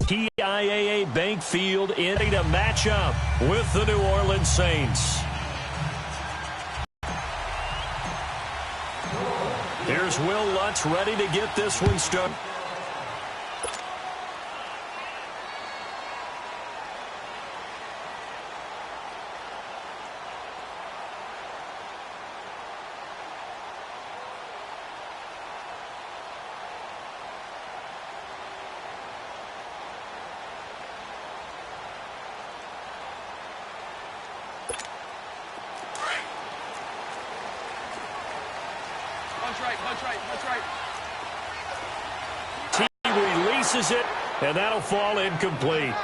TIAA Bank Field in a matchup with the New Orleans Saints. Here's Will Lutz ready to get this one started. He releases it, and that'll fall incomplete.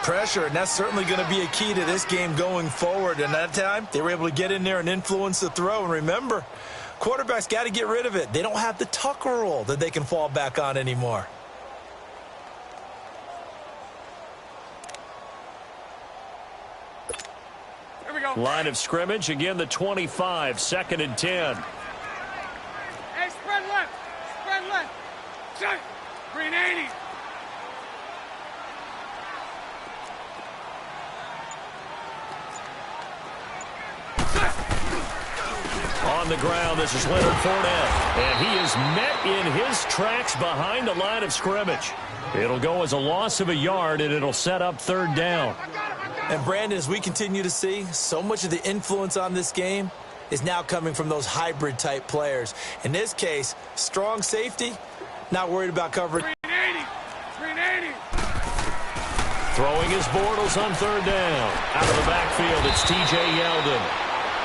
Pressure, and that's certainly going to be a key to this game going forward. And that time, they were able to get in there and influence the throw. And remember, quarterbacks got to get rid of it. They don't have the Tucker rule that they can fall back on anymore. Here we go. Line of scrimmage, again the 25, 2nd and 10. Hey, spread left. Spread left. Shut. Green 80. On the ground, this is Leonard Fournette, and he is met in his tracks behind the line of scrimmage. It'll go as a loss of a yard, and it'll set up 3rd down. And Brandon, as we continue to see, so much of the influence on this game is now coming from those hybrid-type players. In this case, strong safety, not worried about coverage. 380. Throwing his Bortles on 3rd down. Out of the backfield, it's T.J. Yeldon.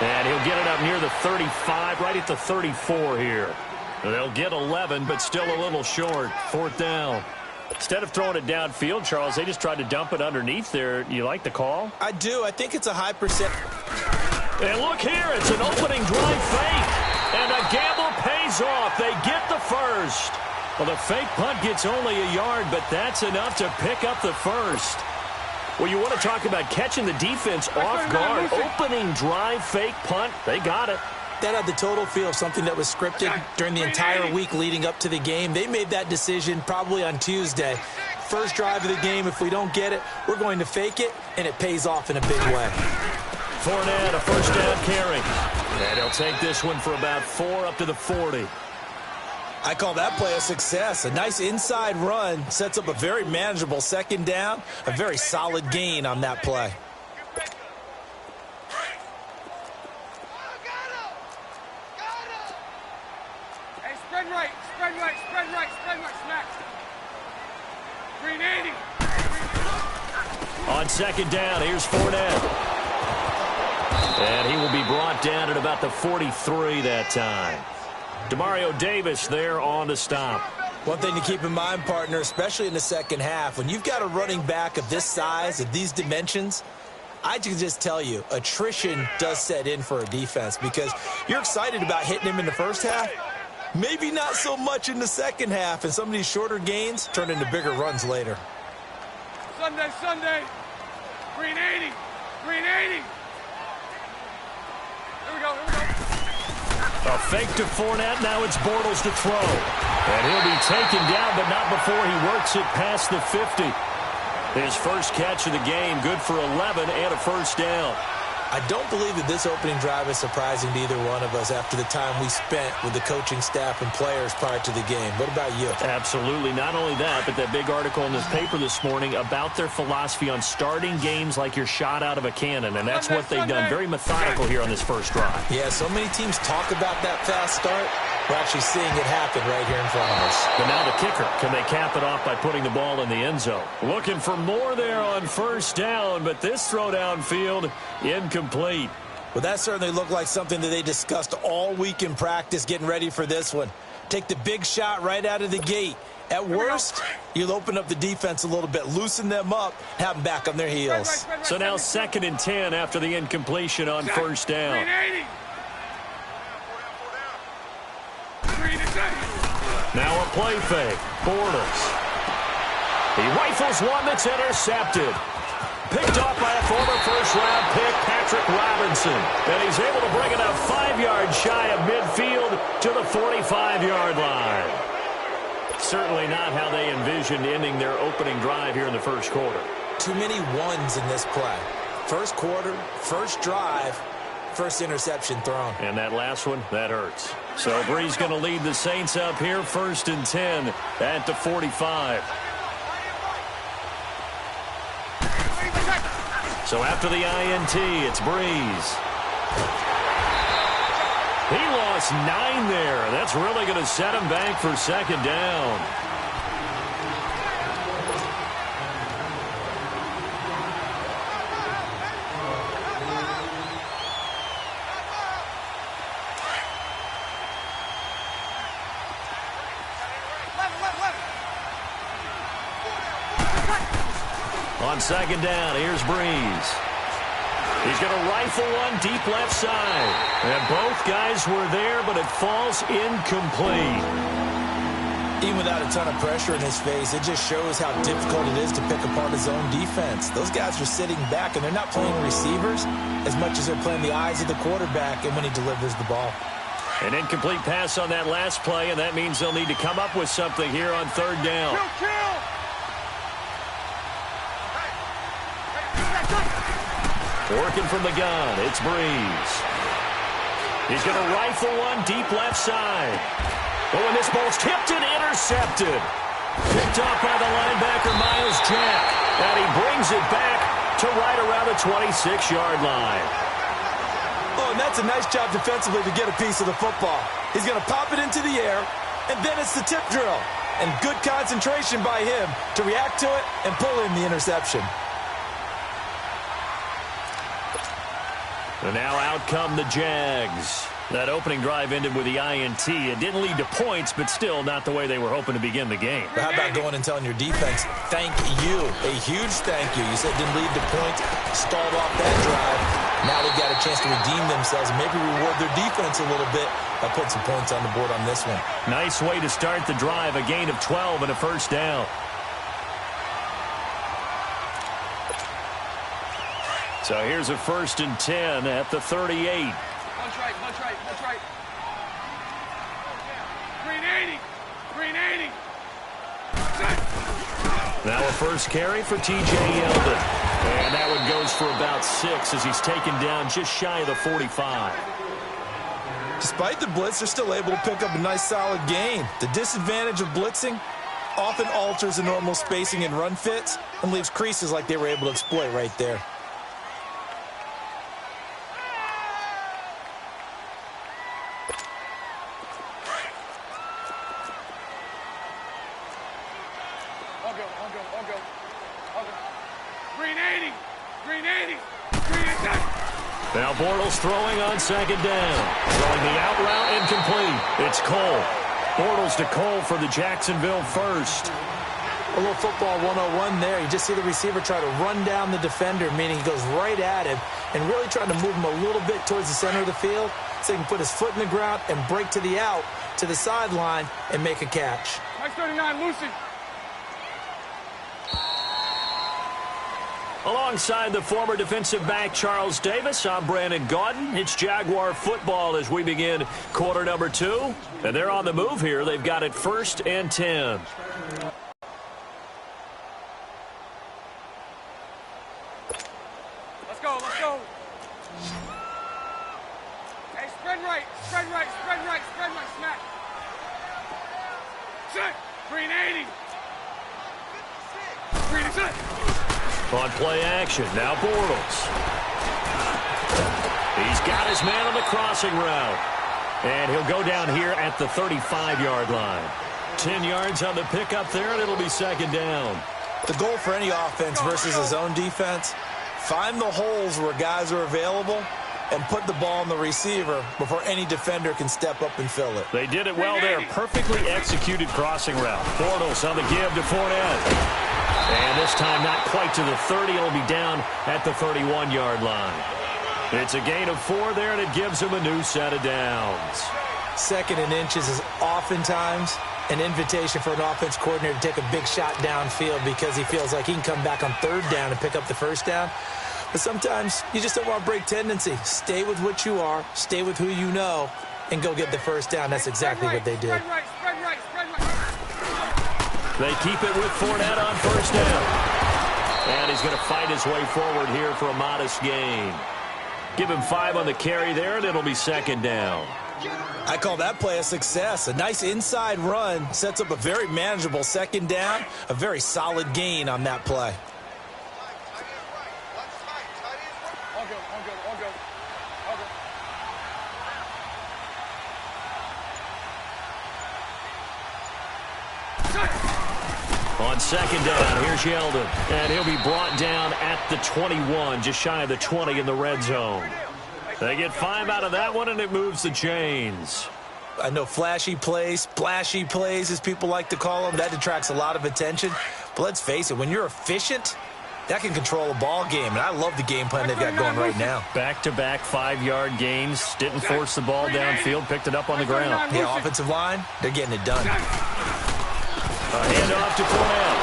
And he'll get it up near the 35, right at the 34 here. They'll get 11, but still a little short. 4th down. Instead of throwing it downfield, Charles, they just tried to dump it underneath there. You like the call? I do. I think it's a high percent. And look here, it's an opening drive fake. And a gamble pays off. They get the first. Well, the fake punt gets only a yard, but that's enough to pick up the first. Well, you want to talk about catching the defense off guard. Opening drive, fake punt, they got it. That had the total feel of something that was scripted during the entire week leading up to the game. They made that decision probably on Tuesday. First drive of the game, if we don't get it, we're going to fake it, and it pays off in a big way. Fournette, a 1st down carry. And he'll take this one for about 4 up to the 40. I call that play a success. A nice inside run sets up a very manageable 2nd down, a very solid gain on that play. Hey, spread right, smack. Green 80. On 2nd down, here's Fournette. And he will be brought down at about the 43 that time. Demario Davis there on the stop. One thing to keep in mind, partner, especially in the second half, when you've got a running back of this size, of these dimensions, I can just tell you, attrition does set in for a defense because you're excited about hitting him in the first half, maybe not so much in the second half, and some of these shorter gains turn into bigger runs later. Sunday. Green 80. Here we go. A fake to Fournette. Now it's Bortles to throw. And he'll be taken down, but not before he works it past the 50. His first catch of the game, good for 11 and a 1st down. I don't believe that this opening drive is surprising to either one of us after the time we spent with the coaching staff and players prior to the game. What about you? Absolutely. Not only that, but that big article in this paper this morning about their philosophy on starting games like you're shot out of a cannon, and that's what they've done. Very methodical here on this first drive. Yeah, so many teams talk about that fast start. We're actually seeing it happen right here in front of us. But now the kicker, can they cap it off by putting the ball in the end zone? Looking for more there on 1st down, but this throw downfield incomplete. Well, that certainly looked like something that they discussed all week in practice getting ready for this one. Take the big shot right out of the gate. At worst, you'll open up the defense a little bit, loosen them up, have them back on their heels. So now 2nd and 10 after the incompletion on 1st down. Now a play fake. Bortles. He rifles one that's intercepted. Picked off by a former first-round pick, Patrick Robinson. And he's able to bring it up 5 yards shy of midfield to the 45-yard line. Certainly not how they envisioned ending their opening drive here in the first quarter. Too many ones in this play. First quarter, first drive, first interception thrown. And that last one, that hurts. So Bree's going to lead the Saints up here, 1st and 10 at the 45. So after the INT, it's Breeze. He lost 9 there. That's really going to set him back for 2nd down. On 2nd down, here's Breeze. He's going to rifle one deep left side. And both guys were there, but it falls incomplete. Even without a ton of pressure in his face, it just shows how difficult it is to pick apart his own defense. Those guys are sitting back, and they're not playing receivers as much as they're playing the eyes of the quarterback and when he delivers the ball. An incomplete pass on that last play, and that means they'll need to come up with something here on 3rd down. Working from the gun, it's Breeze. He's going to rifle one deep left side. Oh, and this ball's tipped and intercepted. Picked off by the linebacker, Miles Jack. And he brings it back to right around the 26-yard line. Oh, and that's a nice job defensively to get a piece of the football. He's going to pop it into the air, and then it's the tip drill. And good concentration by him to react to it and pull in the interception. And now out come the Jags. That opening drive ended with the INT. It didn't lead to points, but still not the way they were hoping to begin the game. But how about going and telling your defense, thank you, a huge thank you. You said it didn't lead to points, stalled off that drive. Now they've got a chance to redeem themselves and maybe reward their defense a little bit by putting some points on the board on this one. Nice way to start the drive, a gain of 12 and a 1st down. So here's a 1st and 10 at the 38. Punch right, punch right, punch right. Green 80, green 80. Now a first carry for T.J. Yeldon. And that one goes for about 6 as he's taken down just shy of the 45. Despite the blitz, they're still able to pick up a nice solid gain. The disadvantage of blitzing often alters the normal spacing and run fits and leaves creases like they were able to exploit right there. Now Bortles throwing on 2nd down. Throwing the out route incomplete. It's Cole. Bortles to Cole for the Jacksonville first. A little football 101 there. You just see the receiver try to run down the defender, meaning he goes right at him and really trying to move him a little bit towards the center of the field so he can put his foot in the ground and break to the out, to the sideline, and make a catch. Nice 39, Lucy. Alongside the former defensive back Charles Davis, I'm Brandon Gaudin. It's Jaguar football as we begin quarter number 2. And they're on the move here. They've got it 1st and 10. Let's go, let's go. Hey, spread right, spread right, spread right, spread right, smack. Set, green 80. Green set. On play action, now Bortles. He's got his man on the crossing route. And he'll go down here at the 35-yard line. 10 yards on the pickup there, and it'll be 2nd down. The goal for any offense versus his own defense, find the holes where guys are available and put the ball on the receiver before any defender can step up and fill it. They did it well there. Perfectly executed crossing route. Bortles on the give to Fournette. And this time not quite to the 30. It'll be down at the 31-yard line. It's a gain of 4 there, and it gives him a new set of downs. 2nd and inches is oftentimes an invitation for an offense coordinator to take a big shot downfield because he feels like he can come back on 3rd down and pick up the 1st down. But sometimes you just don't want to break tendency. Stay with what you are, stay with who you know, and go get the 1st down. That's exactly what they did. Spread right, spread right, spread right. They keep it with Fournette on first down. And he's going to fight his way forward here for a modest gain. Give him 5 on the carry there, and it'll be second down. I call that play a success. A nice inside run sets up a very manageable second down. A very solid gain on that play. On second down, here's Yeldon. And he'll be brought down at the 21, just shy of the 20 in the red zone. They get 5 out of that one, and it moves the chains. I know flashy plays, splashy plays, as people like to call them, that detracts a lot of attention. But let's face it, when you're efficient, that can control a ball game. And I love the game plan they've got going right now. Back-to-back 5-yard gains. Didn't force the ball downfield, picked it up on the ground. Yeah, offensive line, they're getting it done. A handoff to Fournette.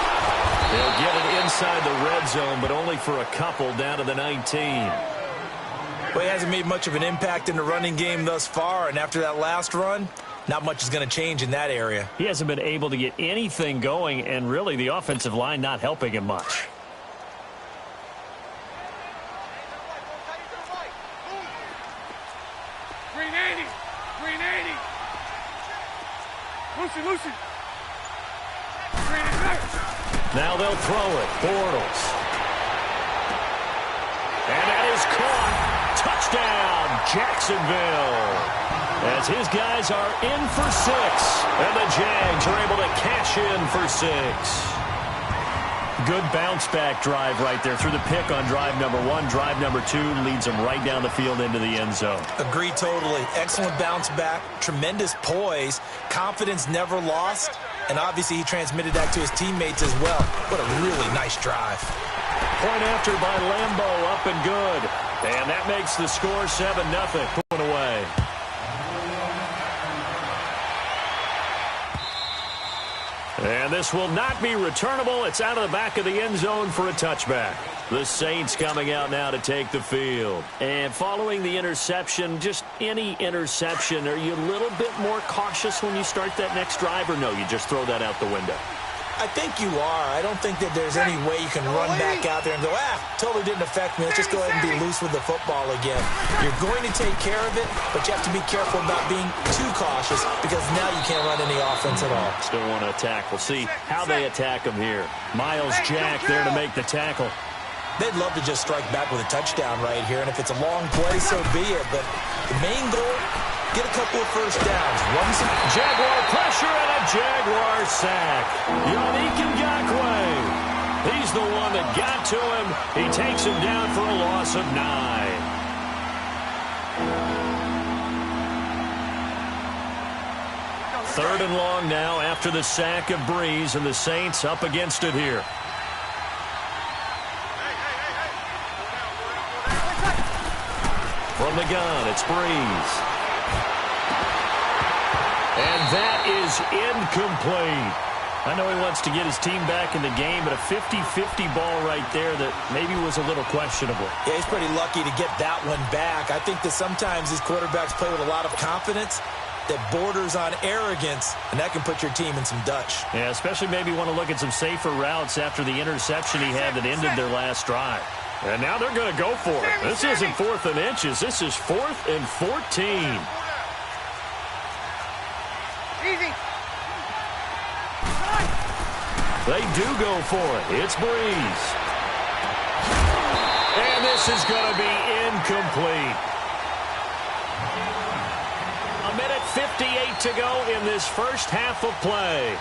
They'll get it inside the red zone, but only for a couple down to the 19. Well, he hasn't made much of an impact in the running game thus far, and after that last run, not much is going to change in that area. He hasn't been able to get anything going, and really the offensive line not helping him much. Green 80. Green 80. Lucy. Green 80. Now they'll throw it. Bortles. And that is caught. Touchdown, Jacksonville. As his guys are in for 6. And the Jags are able to cash in for 6. Good bounce-back drive right there. Through the pick on drive number 1. Drive number 2 leads them right down the field into the end zone. Agree totally. Excellent bounce back. Tremendous poise. Confidence never lost. And obviously he transmitted that to his teammates as well. What a really nice drive. Point after by Lambo, up and good. And that makes the score 7-0. Point away. And this will not be returnable. It's out of the back of the end zone for a touchback. The Saints coming out now to take the field. And following the interception, just any interception, are you a little bit more cautious when you start that next drive, or no, you just throw that out the window? I think you are. I don't think that there's any way you can run back out there and go, totally didn't affect me. Let's just go ahead and be loose with the football again. You're going to take care of it, but you have to be careful about being too cautious because now you can't run any offense at all. Still want to attack. We'll see how they attack him here. Myles Jack there to make the tackle. They'd love to just strike back with a touchdown right here, and if it's a long play, so be it. But the main goal, get a couple of first downs. Run some Jaguar pressure and a Jaguar sack. Yannick Ngakoue. He's the one that got to him. He takes him down for a loss of 9. Third and long now after the sack of Breeze, and the Saints up against it here. From the gun, it's Breeze. And that is incomplete. I know he wants to get his team back in the game, but a 50-50 ball right there that maybe was a little questionable. Yeah, he's pretty lucky to get that one back. I think that sometimes these quarterbacks play with a lot of confidence that borders on arrogance, and that can put your team in some Dutch. Yeah, especially maybe want to look at some safer routes after the interception he had that ended their last drive. And now they're going to go for it. This isn't 4th and inches. This is 4th and 14. Easy. They do go for it. It's Breeze. And this is going to be incomplete. A minute 58 to go in this first half of play.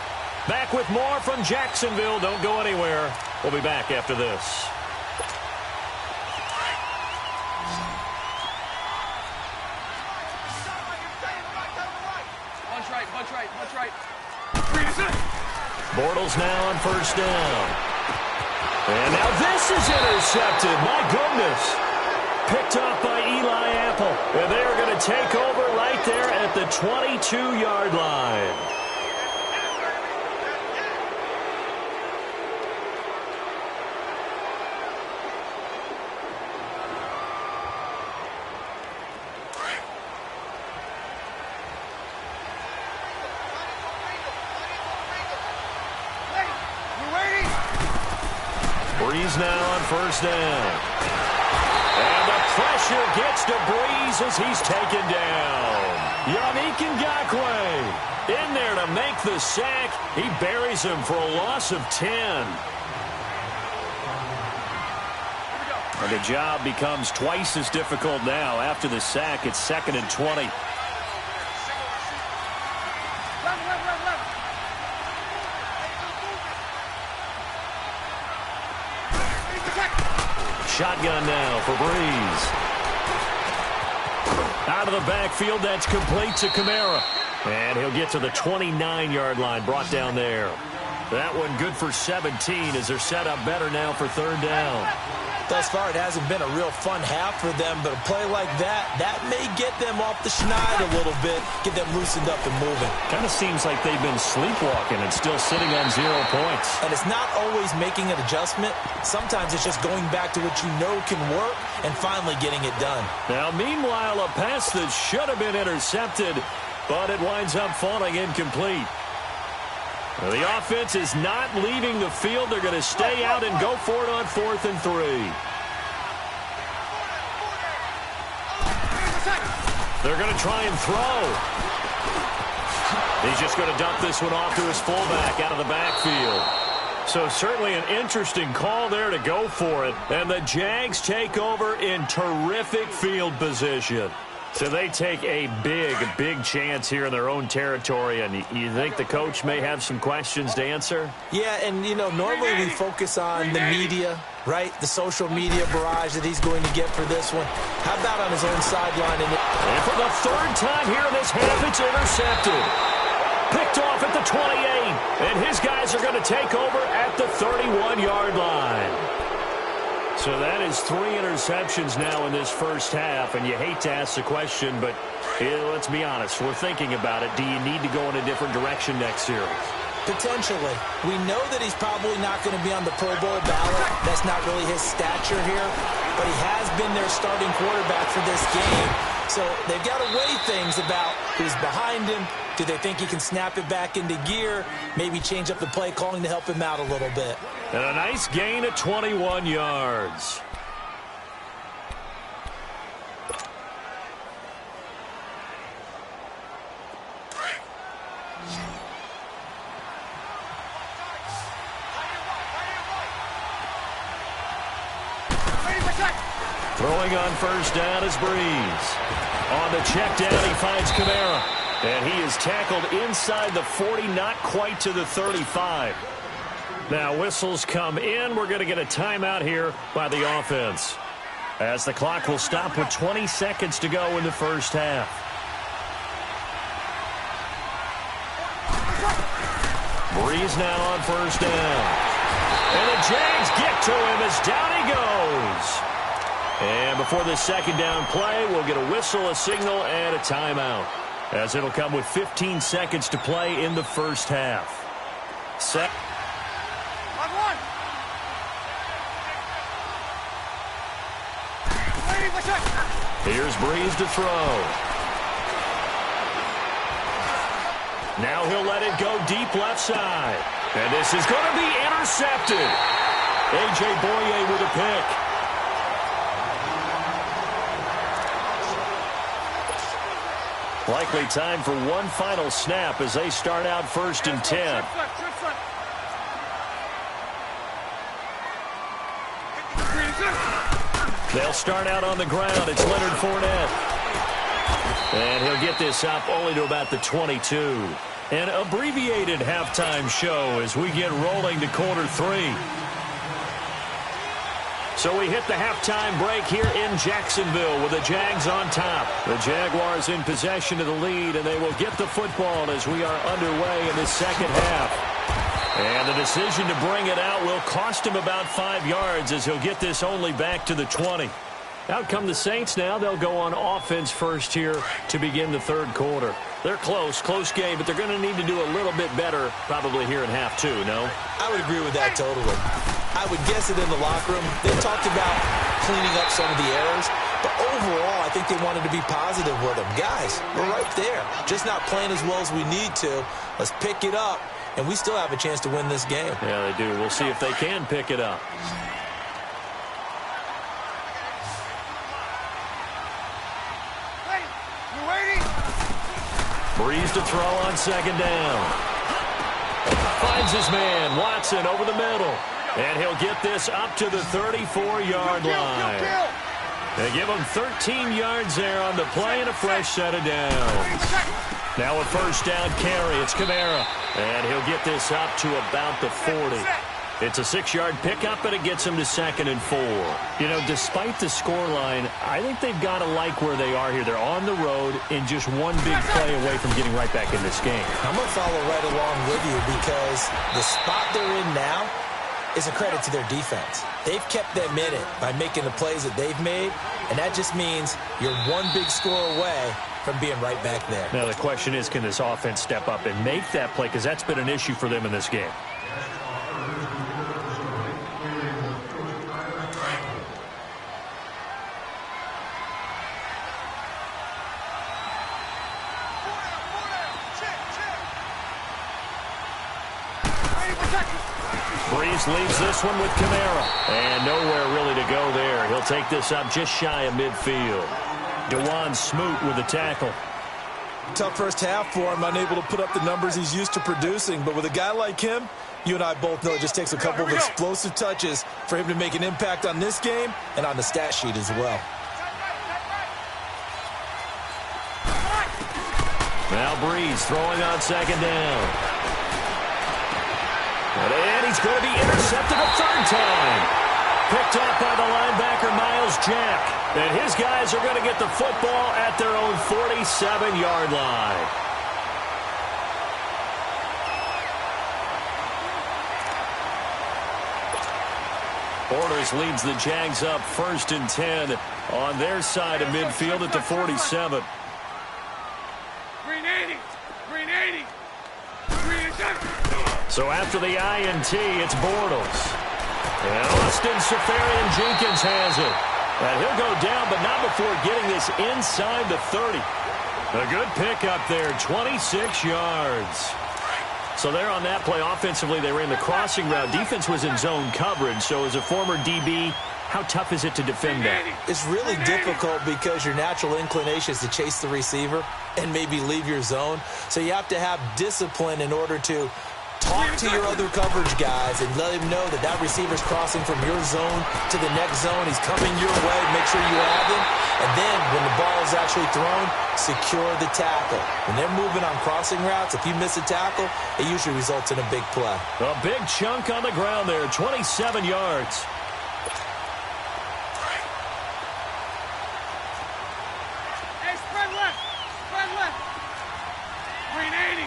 Back with more from Jacksonville. Don't go anywhere. We'll be back after this. Punch right. Bortles now on first down. And now this is intercepted. My goodness. Picked off by Eli Apple. And they're going to take over right there at the 22-yard line. Breeze now on first down. And the pressure gets to Breeze as he's taken down. Yannick Ngakoue in there to make the sack. He buries him for a loss of 10. And the job becomes twice as difficult now. After the sack, it's 2nd and 20. Shotgun now for Breeze. Out of the backfield, that's complete to Kamara. And he'll get to the 29-yard line, brought down there. That one good for 17 as they're set up better now for 3rd down. Thus far, it hasn't been a real fun half for them, but a play like that may get them off the schneid a little bit, get them loosened up and moving. Kind of seems like they've been sleepwalking and still sitting on 0 points. And it's not always making an adjustment. Sometimes it's just going back to what you know can work and finally getting it done. Now, meanwhile, a pass that should have been intercepted, but it winds up falling incomplete. The offense is not leaving the field. They're going to stay out and go for it on 4th and 3. They're going to try and throw. He's just going to dump this one off to his fullback out of the backfield. So certainly an interesting call there to go for it. And the Jags take over in terrific field position. So they take a big chance here in their own territory, and you think the coach may have some questions to answer? Yeah, and, you know, normally we focus on the media, right? The social media barrage that he's going to get for this one. How about on his own sideline? And for the 3rd time here in this half, it's intercepted. Picked off at the 28, and his guys are going to take over at the 31-yard line. So that is 3 interceptions now in this first half, and you hate to ask the question, but let's be honest, we're thinking about it. Do you need to go in a different direction next series? Potentially. We know that he's probably not going to be on the Pro Bowl ballot. That's not really his stature here, but he has been their starting quarterback for this game. So they've got to weigh things about who's behind him. Do they think he can snap it back into gear? Maybe change up the play calling to help him out a little bit. And a nice gain of 21 yards. Throwing on first down is Breeze. On the check down, he finds Kamara. And he is tackled inside the 40, not quite to the 35. Now whistles come in. We're going to get a timeout here by the offense, as the clock will stop with 20 seconds to go in the first half. Breeze now on first down. And the Jags get to him as down he goes. And before the 2nd down play, we'll get a whistle, a signal, and a timeout, as it'll come with 15 seconds to play in the first half. Set. Here's Breeze to throw. Now he'll let it go deep left side. And this is going to be intercepted. A.J. Boye with a pick. Likely time for one final snap as they start out 1st and 10. They'll start out on the ground. It's Leonard Fournette. And he'll get this up only to about the 22. An abbreviated halftime show as we get rolling to quarter 3. So we hit the halftime break here in Jacksonville with the Jags on top. The Jaguars in possession of the lead, and they will get the football as we are underway in the second half. And the decision to bring it out will cost him about 5 yards as he'll get this only back to the 20. Out come the Saints now. They'll go on offense first here to begin the 3rd quarter. They're close game, but they're going to need to do a little bit better probably here in half 2, no? I would agree with that totally. I would guess it in the locker room. They talked about cleaning up some of the errors, but overall, I think they wanted to be positive with them. Guys, we're right there. Just not playing as well as we need to. Let's pick it up and we still have a chance to win this game. Yeah, they do. We'll see if they can pick it up. Hey, you waiting? Breeze to throw on second down. Finds his man, Watson, over the middle. And he'll get this up to the 34-yard line. They give him 13 yards there on the play and a fresh set of downs. Now a first down carry. It's Kamara. And he'll get this up to about the 40. It's a 6-yard pickup, and it gets him to 2nd and 4. You know, despite the scoreline, I think they've got to like where they are here. They're on the road in just one big play away from getting right back in this game. I'm going to follow right along with you because the spot they're in now is a credit to their defense. They've kept them in it by making the plays that they've made, and that just means you're one big score away from being right back there. Now the question is, can this offense step up and make that play? Because that's been an issue for them in this game. Breeze leaves this one with Kamara. And nowhere really to go there. He'll take this up just shy of midfield. GUNNSMOKE with the tackle. Tough first half for him, unable to put up the numbers he's used to producing. But with a guy like him, you and I both know it just takes a couple of explosive touches for him to make an impact on this game and on the stat sheet as well. Now Breeze throwing on second down. And he's going to be intercepted a third time. Picked up by the linebacker, Miles Jack. And his guys are going to get the football at their own 47-yard line. Orders leads the Jags up 1st and 10 on their side of midfield at the 47. Green 80. Green 80. Green and 7. So after the INT, it's Bortles. And Austin Seferian-Jenkins has it. And he'll go down, but not before getting this inside the 30. A good pickup there, 26 yards. So there on that play, offensively, they ran the crossing route. Defense was in zone coverage, so as a former DB, how tough is it to defend that? It's really difficult because your natural inclination is to chase the receiver and maybe leave your zone. So you have to have discipline in order to talk to your other coverage guys and let him know that that receiver's crossing from your zone to the next zone. He's coming your way. Make sure you have him. And then when the ball is actually thrown, secure the tackle. When they're moving on crossing routes, if you miss a tackle, it usually results in a big play. A big chunk on the ground there, 27 yards. Hey, spread left. Spread left. Green 80.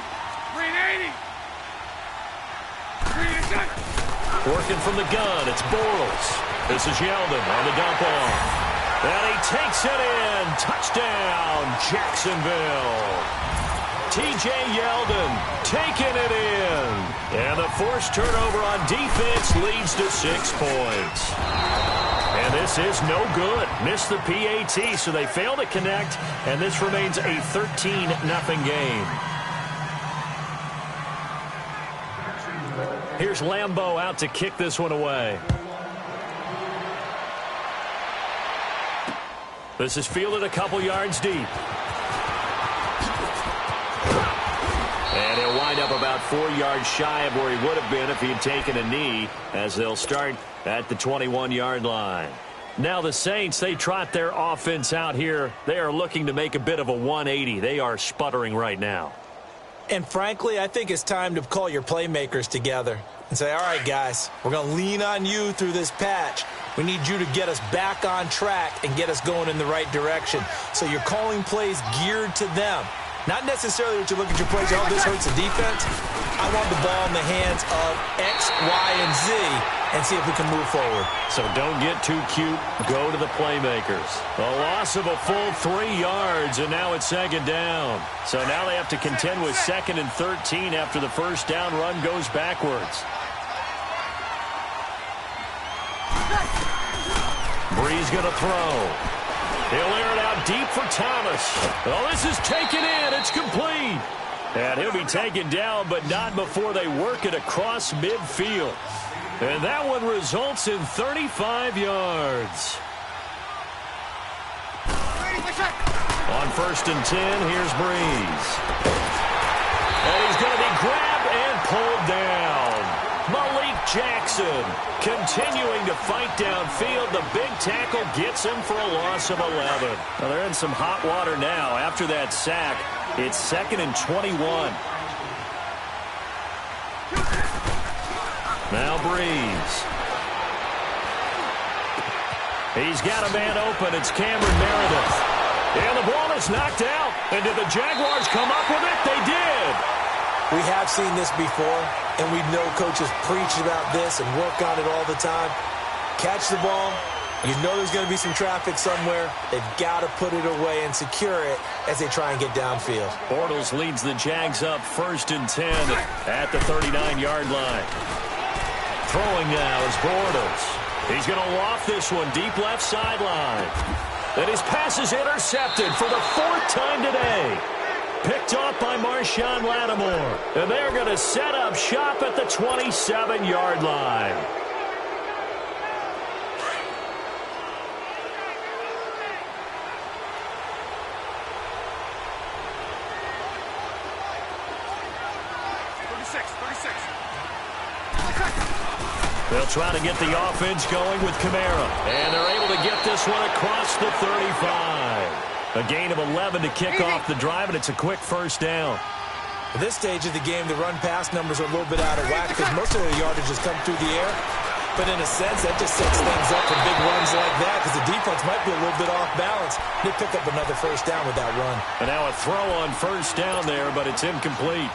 Green 80. Working from the gun, it's Bortles. This is Yeldon on the dump off. And he takes it in. Touchdown, Jacksonville. T.J. Yeldon taking it in. And the forced turnover on defense leads to 6 points. And this is no good. Missed the PAT, so they fail to connect. And this remains a 13-0 game. Here's Lambeau out to kick this one away. This is fielded a couple yards deep. And he'll wind up about 4 yards shy of where he would have been if he had taken a knee, as they'll start at the 21-yard line. Now the Saints, they trot their offense out here. They are looking to make a bit of a 180. They are sputtering right now. And frankly, I think it's time to call your playmakers together and say, all right, guys, we're going to lean on you through this patch. We need you to get us back on track and get us going in the right direction. So you're calling plays geared to them. Not necessarily that you look at your plays, oh, this hurts the defense. I want the ball in the hands of X, Y, and Z and see if we can move forward. So don't get too cute. Go to the playmakers. A loss of a full 3 yards, and now it's second down. So now they have to contend with 2nd and 13 after the first down run goes backwards. Breeze going to throw. He'll air it out deep for Thomas. Oh, this is taken in. It's complete. And he'll be taken down, but not before they work it across midfield. And that one results in 35 yards. On 1st and 10, here's Breeze. And he's going to be grabbed and pulled down. Malik Jackson continuing to fight downfield. The big tackle gets him for a loss of 11. Well, they're in some hot water now. After that sack, it's 2nd and 21. Now Breeze. He's got a man open. It's Cameron Meredith. And the ball is knocked out. And did the Jaguars come up with it? They did. We have seen this before, and we know coaches preach about this and work on it all the time. Catch the ball. You know there's going to be some traffic somewhere. They've got to put it away and secure it as they try and get downfield. Bortles leads the Jags up 1st and 10 at the 39-yard line. Throwing now is Bortles. He's going to loft this one deep left sideline. And his pass is intercepted for the 4th time today. Picked off by Marshawn Lattimore. And they're going to set up shop at the 27-yard line. They'll try to get the offense going with Kamara. And they're able to get this one across the 35. A gain of 11 to kick off the drive, and it's a quick 1st down. At this stage of the game, the run-pass numbers are a little bit out of whack because most of their yardage has come through the air. But in a sense, that just sets things up for big runs like that because the defense might be a little bit off balance. They pick up another 1st down with that run. And now a throw on 1st down there, but it's incomplete.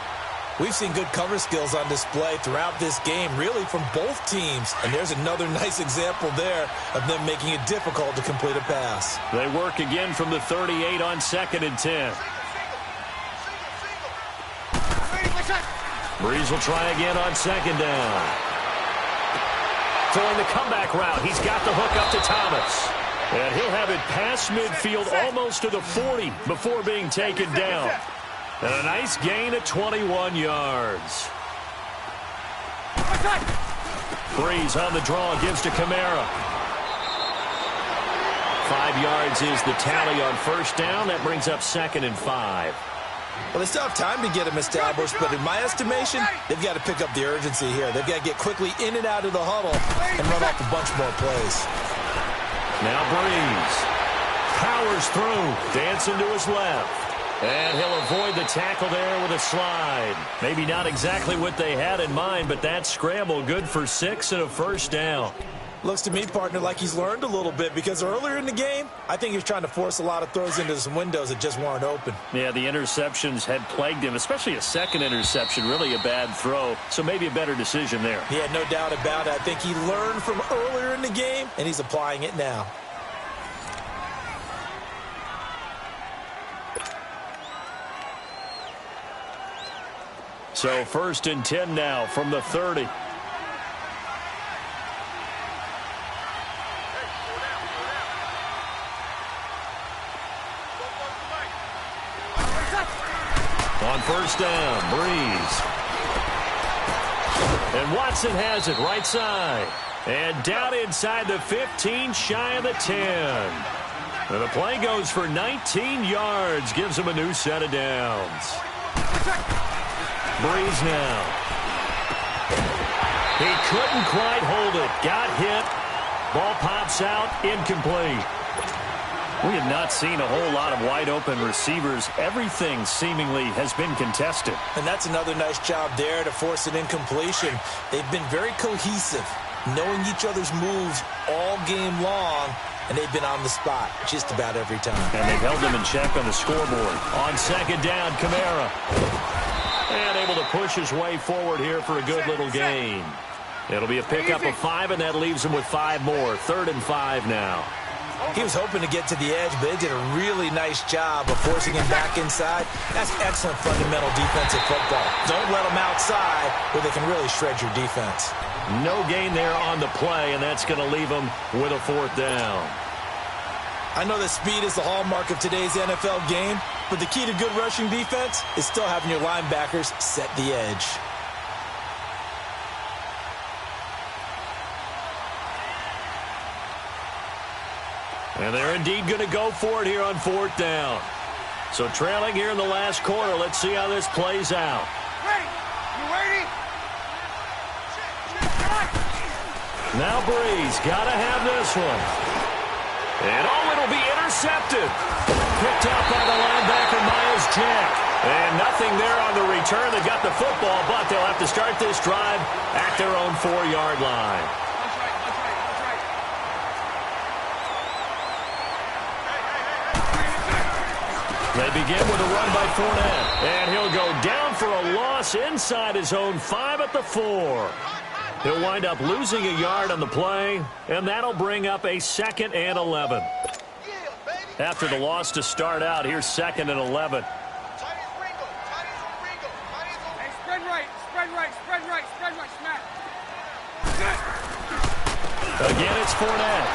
We've seen good cover skills on display throughout this game, really from both teams. And there's another nice example there of them making it difficult to complete a pass. They work again from the 38 on 2nd and 10. Breeze will try again on 2nd down. Throwing the comeback route. He's got the hook up to Thomas. And he'll have it past midfield almost to the 40 before being taken down. And a nice gain of 21 yards. Breeze on the draw, gives to Kamara. 5 yards is the tally on 1st down. That brings up 2nd and 5. Well, they still have time to get him established, but in my estimation, they've got to pick up the urgency here. They've got to get quickly in and out of the huddle and run off a bunch more plays. Now Breeze powers through, dancing to his left. And he'll avoid the tackle there with a slide. Maybe not exactly what they had in mind, but that scramble good for 6 and a 1st down. Looks to me, partner, like he's learned a little bit because earlier in the game, I think he was trying to force a lot of throws into some windows that just weren't open. Yeah, the interceptions had plagued him, especially a 2nd interception, really a bad throw. So maybe a better decision there. Yeah, no doubt about it. I think he learned from earlier in the game, and he's applying it now. So 1st and 10 now from the 30. On 1st down, Breeze. And Watson has it right side. And down inside the 15, shy of the 10. And the play goes for 19 yards, gives him a new set of downs. Breeze now. He couldn't quite hold it. Got hit. Ball pops out. Incomplete. We have not seen a whole lot of wide-open receivers. Everything seemingly has been contested. And that's another nice job there to force an incompletion. They've been very cohesive, knowing each other's moves all game long, and they've been on the spot just about every time. And they've held them in check on the scoreboard. On 2nd down, Kamara. And able to push his way forward here for a good little gain. It'll be a pickup of 5, and that leaves him with 5 more. 3rd and 5 now. He was hoping to get to the edge, but they did a really nice job of forcing him back inside. That's excellent fundamental defensive football. Don't let them outside where they can really shred your defense. No gain there on the play, and that's going to leave him with a 4th down. I know that speed is the hallmark of today's NFL game, but the key to good rushing defense is still having your linebackers set the edge. And they're indeed going to go for it here on 4th down. So trailing here in the last quarter. Let's see how this plays out. Ready? You ready? Now Breeze got to have this one. And it'll be intercepted. Picked up by the linebacker, Miles Jack. And nothing there on the return. They got the football, but they'll have to start this drive at their own 4-yard line. They begin with a run by Fournette. And he'll go down for a loss inside his own 5 at the 4. He'll wind up losing a yard on the play, and that'll bring up a 2nd and 11. After the loss to start out, here's 2nd and 11. Hey, spread right, spread right, spread right, spread right, smack. Again, it's Fournette.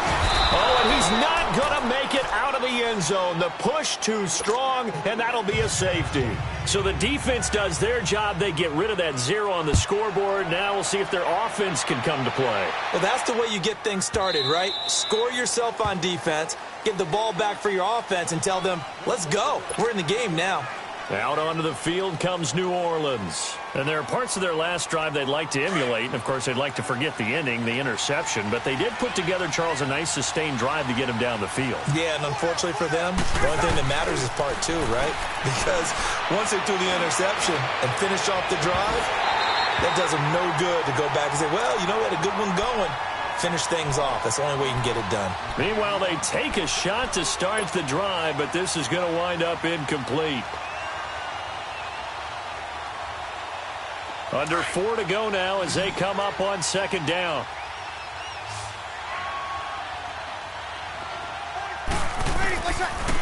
Oh, and he's not going to make it out of the end zone. The push too strong, and that'll be a safety. So the defense does their job. They get rid of that 0 on the scoreboard. Now we'll see if their offense can come to play. Well, that's the way you get things started, right? Score yourself on defense, give the ball back for your offense, and tell them, let's go. We're in the game now. Out onto the field comes New Orleans. And there are parts of their last drive they'd like to emulate. And, of course, they'd like to forget the ending, the interception. But they did put together, Charles, a nice sustained drive to get him down the field. Yeah, and unfortunately for them, the only thing that matters is part 2, right? Because once they threw the interception and finished off the drive, that does them no good to go back and say, well, you know, we had a good one going. Finish things off. That's the only way you can get it done. Meanwhile, they take a shot to start the drive, but this is going to wind up incomplete. Under 4 to go now as they come up on 2nd down.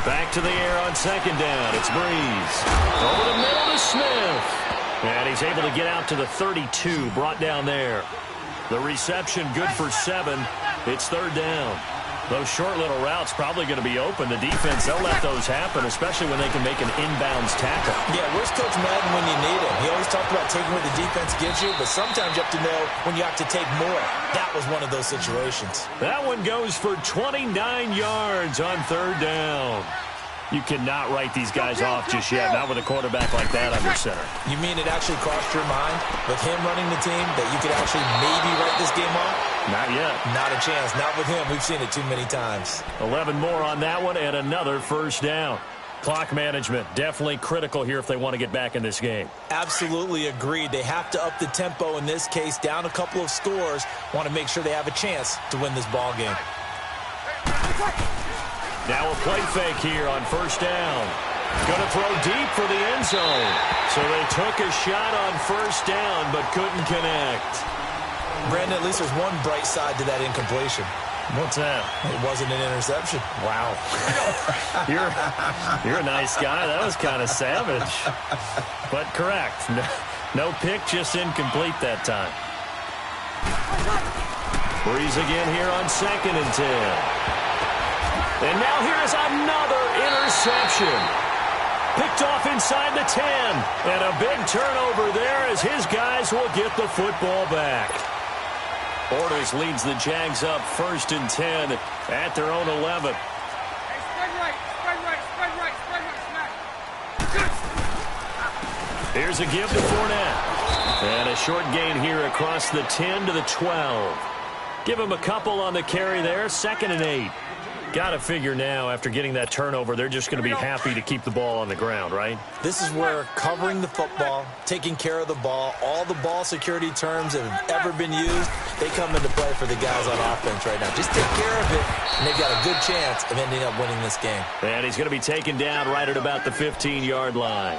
Back to the air on 2nd down. It's Breeze. Over the middle to Smith. And he's able to get out to the 32, brought down there. The reception good for 7. It's 3rd down. Those short little routes probably going to be open. The defense, they'll let those happen, especially when they can make an inbounds tackle. Yeah, where's Coach Madden when you need him? He always talked about taking what the defense gives you, but sometimes you have to know when you have to take more. That was one of those situations. That one goes for 29 yards on 3rd down. You cannot write these guys off just yet, not with a quarterback like that under center. You mean it actually crossed your mind with him running the team that you could actually maybe write this game off? Not yet. Not a chance. Not with him. We've seen it too many times. 11 more on that one and another 1st down. Clock management, definitely critical here if they want to get back in this game. Absolutely agreed. They have to up the tempo in this case, down a couple of scores. Want to make sure they have a chance to win this ball game. Now a play fake here on 1st down. Going to throw deep for the end zone. So they took a shot on 1st down but couldn't connect. Brandon, at least there's one bright side to that incompletion. What's that? It wasn't an interception. Wow. You're a nice guy. That was kind of savage. But correct. No pick, just incomplete that time. Breeze again here on 2nd and 10. And now here's another interception. Picked off inside the 10. And a big turnover there as his guys will get the football back. Bortles leads the Jags up 1st and 10 at their own 11. Hey, spread right, spread right, spread right, spread right, smack. Here's a give to Fournette. And a short gain here across the 10 to the 12. Give him a couple on the carry there. 2nd and 8. Got to figure now, after getting that turnover, they're just going to be happy to keep the ball on the ground, right? This is where covering the football, taking care of the ball, all the ball security terms that have ever been used, they come into play for the guys on offense right now. Just take care of it, and they've got a good chance of ending up winning this game. And he's going to be taken down right at about the 15-yard line.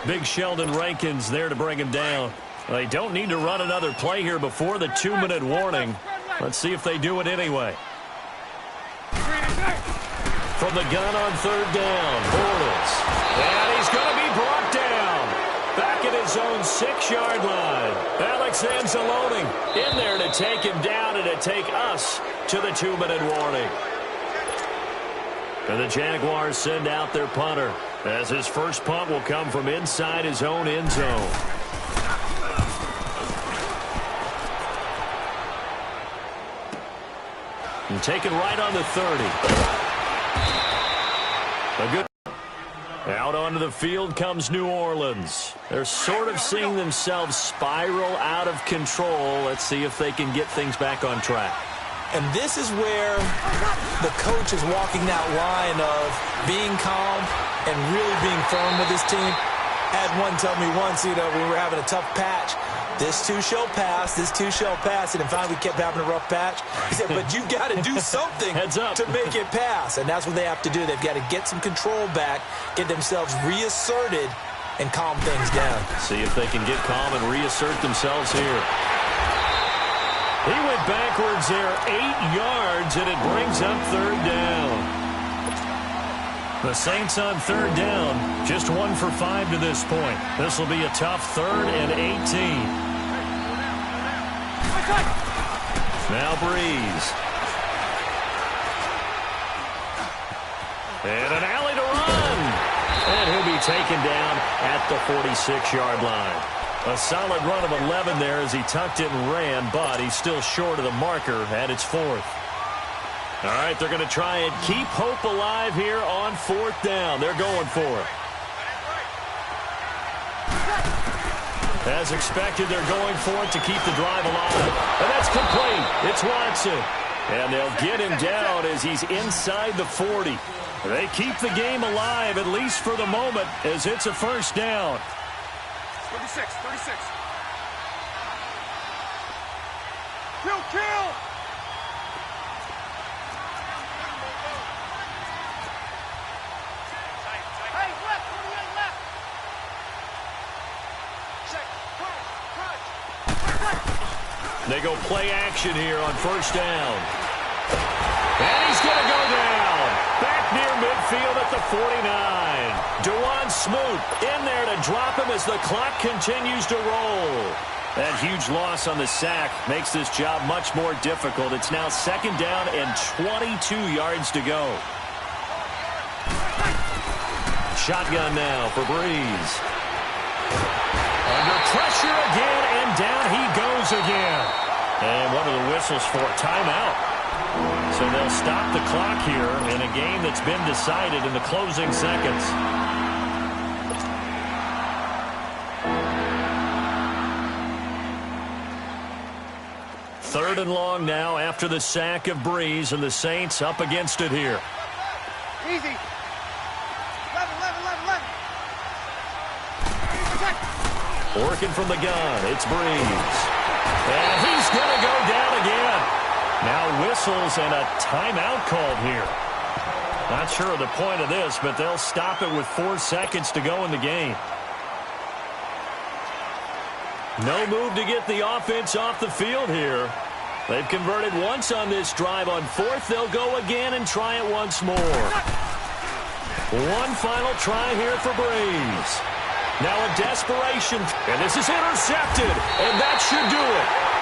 Big Sheldon Rankins there to bring him down. They don't need to run another play here before the 2-minute warning. Let's see if they do it anyway. From the gun on 3rd down, Bortles. And he's going to be brought down. Back at his own 6-yard line. Alex Anzalone in there to take him down and to take us to the 2-minute warning. And the Jaguars send out their punter. as his first punt will come from inside his own end zone. And taken right on the 30. A good. Out onto the field comes New Orleans. They're sort of seeing themselves spiral out of control. Let's see if they can get things back on track. And this is where the coach is walking that line of being calm and really being firm with his team. Had one tell me once, we were having a tough patch. This too shall pass, this too shall pass. And finally we kept having a rough patch. He said, but you've got to do something Heads up. to make it pass. And that's what they have to do. They've got to get some control back, get themselves reasserted, and calm things down. See if they can get calm and reassert themselves here. He went backwards there 8 yards, and it brings up third down. The Saints on third down, just 1 for 5 to this point. This will be a tough 3rd and 18. Now Breeze. And an alley to run. And he'll be taken down at the 46-yard line. A solid run of 11 there as he tucked it and ran, but he's still short of the marker at its 4th. All right, they're going to try and keep hope alive here on 4th down. They're going for it. As expected, they're going for it to keep the drive alive. And that's complete. It's Watson. And they'll get him down as he's inside the 40. They keep the game alive, at least for the moment, as it's a first down. 36. Kill! Hey, left, 28 left. Check, crunch. They go play action here on first down. And he's going to go down. Back near midfield at the 49. GUNNSMOKE in there to drop him as the clock continues to roll. That huge loss on the sack makes this job much more difficult. It's now 2nd down and 22 yards to go. Shotgun now for Breeze. Under pressure again, and down he goes again. And what are the whistles for? Timeout. So they'll stop the clock here in a game that's been decided in the closing seconds. Third and long now after the sack of Breeze, and the Saints up against it here. Easy. 11. Working from the gun, it's Breeze. And he's going to go down again. Now whistles and a timeout called here. Not sure of the point of this, but they'll stop it with 4 seconds to go in the game. No move to get the offense off the field here. They've converted once on this drive. On 4th, they'll go again and try it once more. One final try here for Breeze. Now a desperation, and this is intercepted, and that should do it.